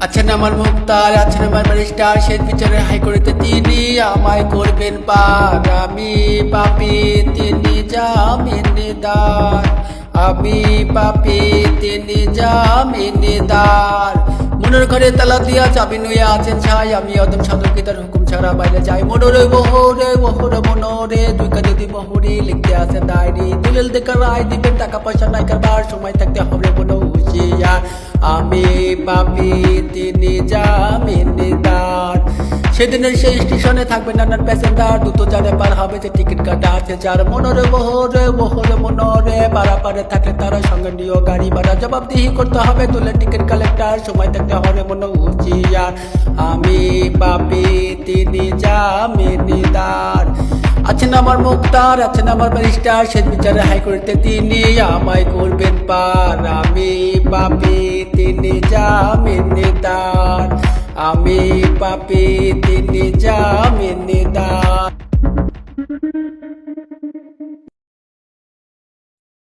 আছেন আমার মুক্তার, আছেন আমার ব্যারিস্টার, শেষ বিচারের হাইকোর্টে তিনি আমায় করবেন পার। আমি পাপী, তিনি জামিনদার। আমি পাপী, তিনি জামিনদার। মনের ঘরে তালা দিয়া চাবি নুয়ে আছেন ছাই, আমি অদম সাধকি তার হুকুম ছাড়া বাইরে যাই। মনোরে বহরে বহরে মনোরে, দুই কাজে দিব হরি, লিখতে আছেন ডায়েরি। দলিল দেখার রায় দিবেন, টাকা পয়সা নাই কারবার, সময় থাকতে হবে কোনো হুঁশিয়ার। আমি পাপী, তিনি জামিনদার। সেদিনের সেই স্টেশনে থাকবে নানান প্যাসেঞ্জার, দুটো জানে পার হবে যে টিকিট কাটা আছে যার। মনোরে বহরে বহরে মনোরে, পারাপারে থাকলে তারা সঙ্গে নিয়েও গাড়ি ভাড়া। জবাবদিহি করতে হবে তুলে টিকিট কালেক্টর, সময় থাকতে হবে মনো হুঁশিয়ার। আমি পাপী, তিনি জামিনদার। আছেন আমার মুক্তার, আছেন আমার ব্যারিস্টার, শেষ বিচারে হাইকোর্টে তিনি আমায় করবেন পার। আমি পাপী, তিনি জামিনদার। আমি পাপী, তিনি জামিনদার।